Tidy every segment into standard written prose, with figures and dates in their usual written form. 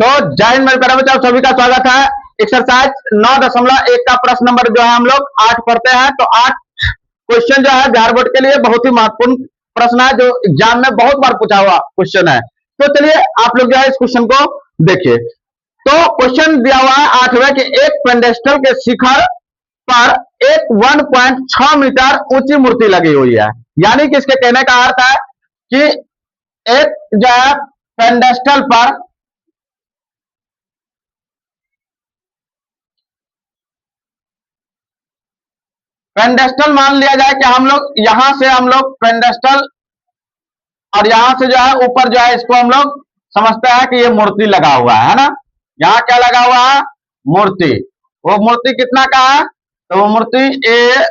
तो जय हिंद मेरे प्यारे बच्चों, सभी का स्वागत है। एक्सरसाइज 9.1 का प्रश्न नंबर जो है हम लोग 8 पढ़ते हैं। तो 8 क्वेश्चन जो है बिहार बोर्ड के लिए बहुत ही महत्वपूर्ण प्रश्न है, जो एग्जाम में बहुत बार पूछा हुआ क्वेश्चन है। तो चलिए आप लोग जो है इस क्वेश्चन को देखिए। तो क्वेश्चन दिया हुआ है 8वें कि एक पेडेस्टल के शिखर पर एक 1.6 मीटर ऊंची मूर्ति लगी हुई है। यानी कि इसके कहने का अर्थ है कि एक जो है पेडेस्टल पर पेडेस्टल मान लिया जाए कि हम लोग यहां से हम लोग पेडेस्टल और यहां से जो है ऊपर जो है इसको हम लोग समझते हैं कि ये मूर्ति लगा हुआ है ना। यहाँ क्या लगा हुआ है? मूर्ति। वो मूर्ति कितना का है? तो वो मूर्ति ए,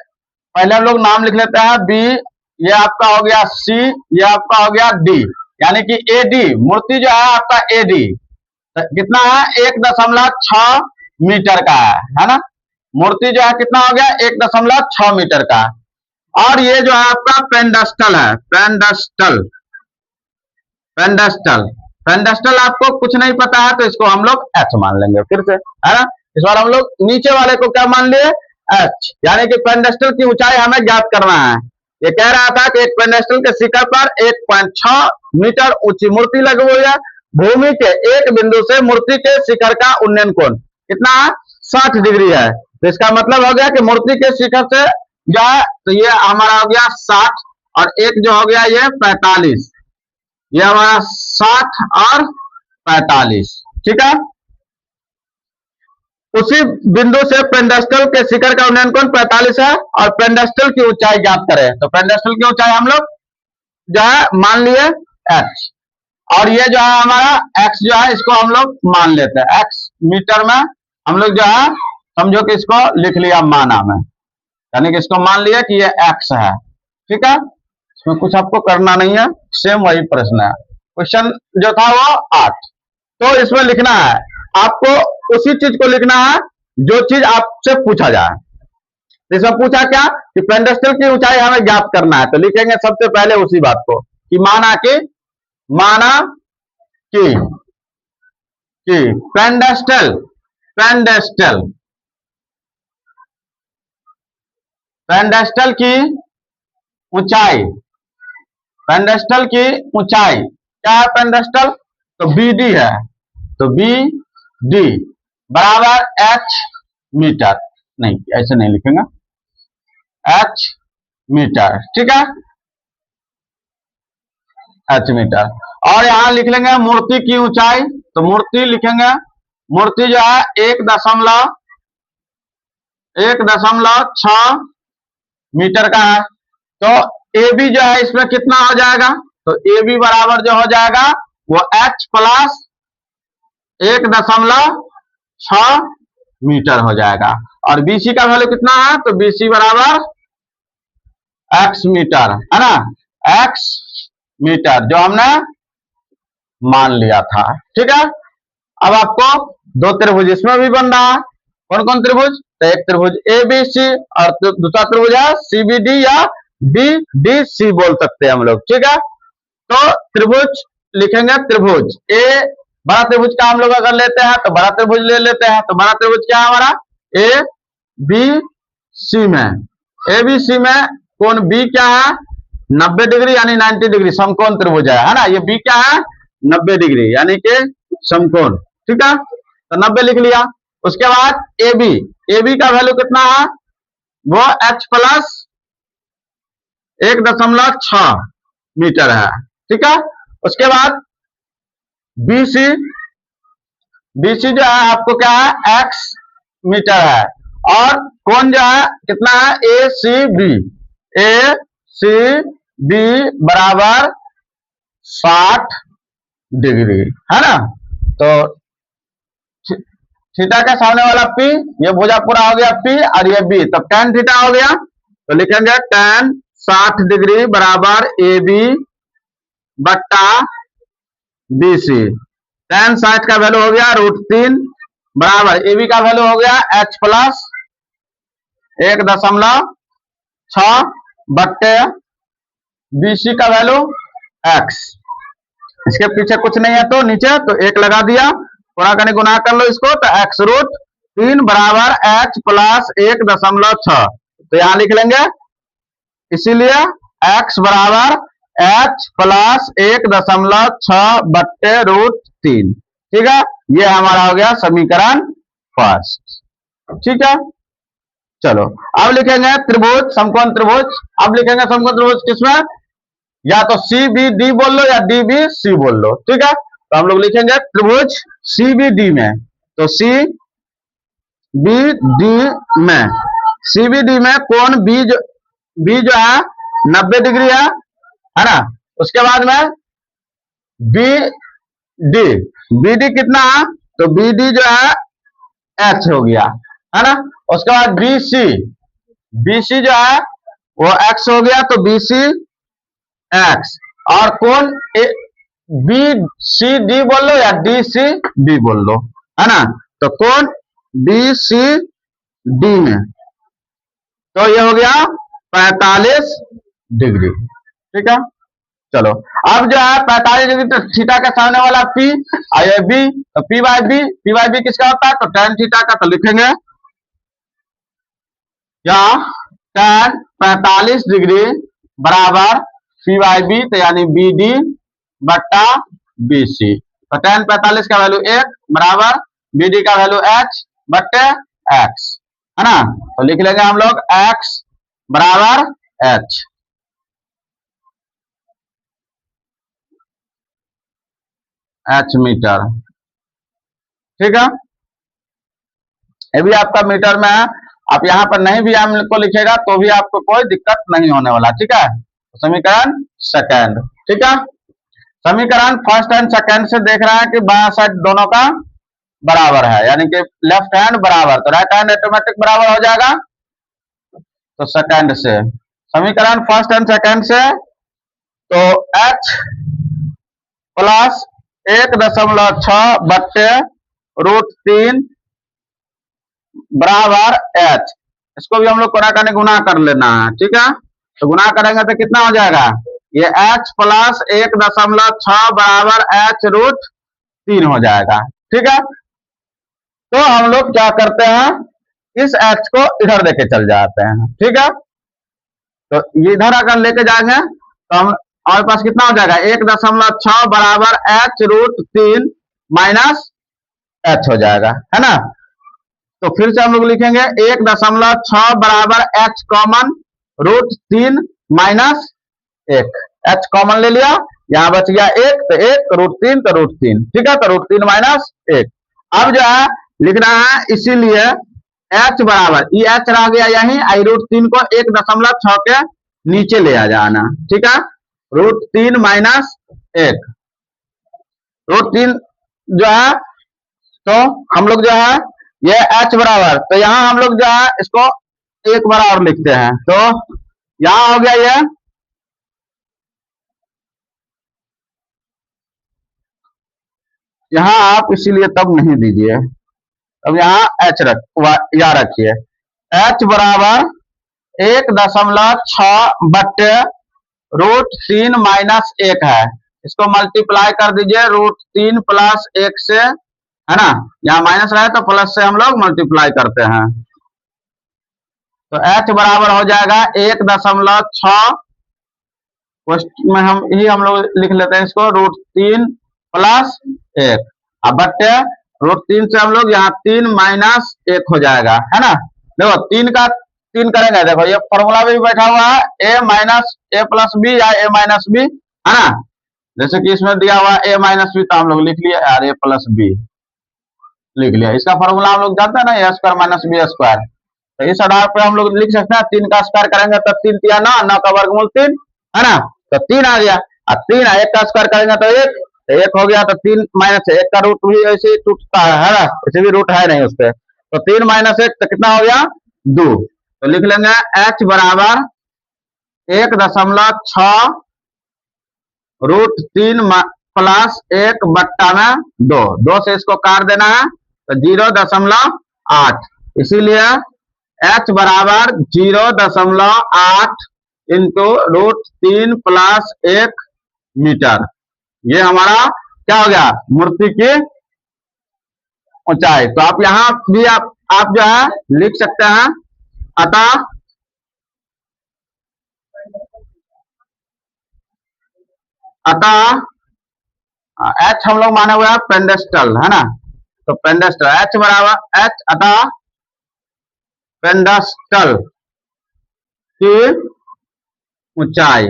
पहले हम लोग नाम लिख लेते हैं, बी, ये आपका हो गया सी, ये आपका हो गया डी, यानी कि ए डी। मूर्ति जो है आपका ए डी कितना है? 1.6 मीटर का है ना। मूर्ति जो है कितना हो गया? 1.6 मीटर का। और ये जो है आपका पेडेस्टल है, पेडेस्टल। पेडेस्टल पेडेस्टल आपको कुछ नहीं पता है तो इसको हम लोग एच मान लेंगे फिर से, है ना। इस बार हम लोग नीचे वाले को क्या मान लिए? एच, यानी कि पेडेस्टल की ऊंचाई हमें ज्ञात करना है। ये कह रहा था कि एक पेडेस्टल के शिखर पर 1.6 मीटर ऊंची मूर्ति लगी हुई है। भूमि के एक बिंदु से मूर्ति के शिखर का उन्नयन कोण कितना है? 60 डिग्री है। तो इसका मतलब हो गया कि मूर्ति के शिखर से जो है तो ये हमारा हो गया 60 और एक जो हो गया ये 45, ये हमारा 60 और 45, ठीक है। उसी बिंदु से पेडेस्टल के शिखर का उन्नयन कोण 45 है और पेडेस्टल की ऊंचाई ज्ञात करें। तो पेडेस्टल की ऊंचाई हम लोग जो है मान लिए x, और ये जो है हमारा x जो है इसको हम लोग मान लेते हैं x मीटर में। हम लोग जो है समझो कि इसको लिख लिया माना में, यानी कि इसको मान लिया कि ये x है, ठीक है। इसमें कुछ आपको करना नहीं है, सेम वही प्रश्न है। क्वेश्चन जो था वो 8। तो इसमें लिखना है आपको उसी चीज को लिखना है जो चीज आपसे पूछा जाए। इसमें पूछा क्या कि पेडेस्टल की ऊंचाई हमें ज्ञात करना है, तो लिखेंगे सबसे पहले उसी बात को कि माना कि पेडेस्टल पेडेस्टल पेडेस्टल की ऊंचाई, पेडेस्टल की ऊंचाई क्या है? पेडेस्टल तो बी डी है, तो बी डी बराबर एच मीटर। नहीं, ऐसे नहीं लिखेंगे, एच मीटर, ठीक है, एच मीटर। और यहां लिख लेंगे मूर्ति की ऊंचाई, तो मूर्ति लिखेंगे, मूर्ति जो है 1.6 मीटर का है। तो ए बी जो है इसमें कितना हो जाएगा? तो ए बी बराबर जो हो जाएगा वो एच प्लस 1.6 मीटर हो जाएगा। और बीसी का वैल्यू कितना है? तो बीसी बराबर एक्स मीटर, है ना, एक्स मीटर जो हमने मान लिया था, ठीक है। अब आपको दो त्रिभुज इसमें भी बन रहा है। कौन कौन त्रिभुज? तो एक त्रिभुज ए बी सी और दूसरा त्रिभुज है सी बी डी या बी डी सी बोल सकते हैं हम लोग, ठीक है। तो त्रिभुज लिखेंगे, त्रिभुज ए, बड़ा त्रिभुज का हम लोग अगर लेते हैं तो बड़ा त्रिभुज ले लेते हैं। तो बड़ा त्रिभुज क्या है हमारा? ए बी सी में, ए बी सी में कोण बी क्या है? 90 डिग्री यानी 90 डिग्री, समकोण त्रिभुज है ना। ये बी क्या है? 90 डिग्री यानी कि समकोण, ठीक है। तो 90 लिख लिया। उसके बाद ए बी का वैल्यू कितना है? वो एच प्लस 1.6 मीटर है, ठीक है। उसके बाद बीसी, बीसी जो है आपको क्या है? एक्स मीटर है। और कोण जो है कितना है? ए सी बी, ए सी बी बराबर 60 डिग्री, है ना। तो थीटा के सामने वाला पी, ये भुजा पूरा हो गया पी और ये बी, तो tan थीटा हो गया। तो लिखेंगे tan 60 डिग्री बराबर ए बी बट्टा बी सी। tan 60 का वैल्यू हो गया √3 बराबर ए बी का वैल्यू हो गया एच प्लस 1.6 बट्टे बी सी का वैल्यू एक्स। इसके पीछे कुछ नहीं है तो नीचे तो 1 लगा दिया। कोना गुना कर लो इसको, तो एक्स रूट 3 बराबर एच प्लस 1.6, तो यहां लिख लेंगे, इसीलिए x बराबर h प्लस 1.6 बट्टे रूट 3। ठीक है, ये हमारा हो गया समीकरण फर्स्ट। ठीक है, चलो अब लिखेंगे त्रिभुज, समकोण त्रिभुज। अब लिखेंगे समकोण त्रिभुज किसमें, या तो सी बी डी बोल लो या डी बी सी बोल लो। ठीक है, तो हम लोग लिखेंगे त्रिभुज सी बी डी में, तो सी बी डी में, सी बी डी में कोण बी जो है 90 डिग्री है ना। उसके बाद में बी डी कितना है, तो बी डी जो है एच हो गया, है ना। उसके बाद बी सी जो है वो एक्स हो गया, तो बी सी एक्स, और कोण बी सी डी बोल लो या डी सी बी बोल लो, है ना। तो कोण बी सी डी में, तो ये हो गया 45 डिग्री। ठीक है, चलो अब जो है 45 डिग्री, तो थीटा के सामने वाला पी और ये बी, तो पी बाई बी किसका होता है, तो tan थीटा का, तो लिखेंगे या tan 45 डिग्री बराबर पी बाई बी, तो यानी बी डी बट्टा बी सी। तो tan 45 का वैल्यू 1 बराबर बी डी का वैल्यू h बट्टे x, है ना। तो लिख लेंगे हम लोग x बराबर h मीटर। ठीक है, ये भी आपका मीटर में है, आप यहां पर नहीं भी हम को लिखेगा तो भी आपको कोई दिक्कत नहीं होने वाला। ठीक है, तो समीकरण सेकंड। ठीक है, समीकरण फर्स्ट एंड सेकंड से देख रहा है कि बायां साइड दोनों का बराबर है, यानी कि लेफ्ट हैंड बराबर, तो राइट हैंड ऑटोमेटिक बराबर हो जाएगा। तो सेकंड से, समीकरण फर्स्ट एंड सेकंड से, तो h प्लस 1.6 बट्टे रूट 3 बराबर h, इसको भी हम लोग गुना कर लेना है। ठीक है, तो गुना करेंगे तो कितना हो जाएगा, ये h प्लस 1.6 बराबर h रूट 3 हो जाएगा। ठीक है, तो हम लोग क्या करते हैं, इस h को इधर लेके चल जाते हैं। ठीक है, तो ये इधर अगर लेके जाएंगे तो हम हमारे पास कितना हो जाएगा, 1.6 बराबर h रूट 3 माइनस h हो जाएगा, है ना। तो फिर से हम लोग लिखेंगे 1.6 बराबर h common root 3 minus 1, h common ले लिया, यहां बच गया 1, तो 1 रूट 3 तो रूट 3। ठीक है, तो रूट 3 माइनस 1। अब जो है लिखना है, इसीलिए h बराबर, ये h रह गया यहीं, आई रूट 3 को 1.6 के नीचे ले आ जाना। ठीक है, रूट 3 माइनस 1, रूट 3 जो है, तो हम लोग जो है ये h बराबर, तो यहां हम लोग जो है इसको 1 बराबर लिखते हैं, तो यहां हो गया ये, यहां आप इसीलिए तब नहीं दीजिए, अब यहाँ h रखिए, h बराबर 1.6 बट्टे रूट 3 माइनस 1 है, इसको मल्टीप्लाई कर दीजिए रूट 3 प्लस 1 से, है ना। यहाँ माइनस रहे तो प्लस से हम लोग मल्टीप्लाई करते हैं, तो h बराबर हो जाएगा 1.6 में हम लोग लिख लेते हैं इसको, रूट 3 प्लस 1, अब बट्टे रूट 3 से हम लोग यहाँ 3 माइनस 1 हो जाएगा, है ना। देखो 3 का 3 करेंगे, देखो ये फॉर्मूला भी बैठा हुआ है, a minus a plus B या a माइनस बी, है ना। जैसे कि इसमें दिया हुआ a माइनस बी, तो हम लोग लिख लिया यार a प्लस बी लिख लिया, इसका फॉर्मूला हम लोग जानते हैं ना, a square minus B square. तो इस आधार पर हम लोग लिख सकते हैं, 3 का स्क्वायर करेंगे तो 3 तिया 9, 9 का वर्गमूल 3, है ना, तो 3 आ गया। अब 3 1 का स्क्वायर करेंगे तो 1, तो 1 हो गया, तो 3 माइनस 1 का रूट भी ऐसे ही टूटता है ना, ऐसे भी रूट है नहीं उस पर, तो 3 माइनस 1 तो कितना हो गया 2, तो लिख लेंगे h बराबर 1.6 रूट 3 प्लस 1 बट्टा में 2, 2 से इसको काट देना है, तो 0.8, इसीलिए h बराबर 0.8 इंटू रूट 3 प्लस 1 मीटर। ये हमारा क्या हो गया, मूर्ति की ऊंचाई। तो आप यहाँ भी आप जो है लिख सकते हैं, अतः एच हम लोग माने हुए हैं पेंडेस्टल, है ना। तो पेंडेस्टल एच बराबर एच, अतः पेंडेस्टल की ऊंचाई,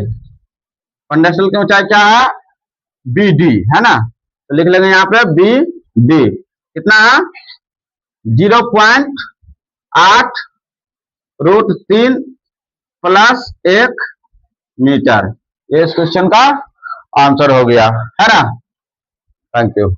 पेंडेस्टल की ऊंचाई क्या है, बी डी, है ना। तो लिख लेंगे यहाँ पे बी डी कितना है, 0.8√3 प्लस 1 मीटर। ये इस क्वेश्चन का आंसर हो गया, है ना। Thank you.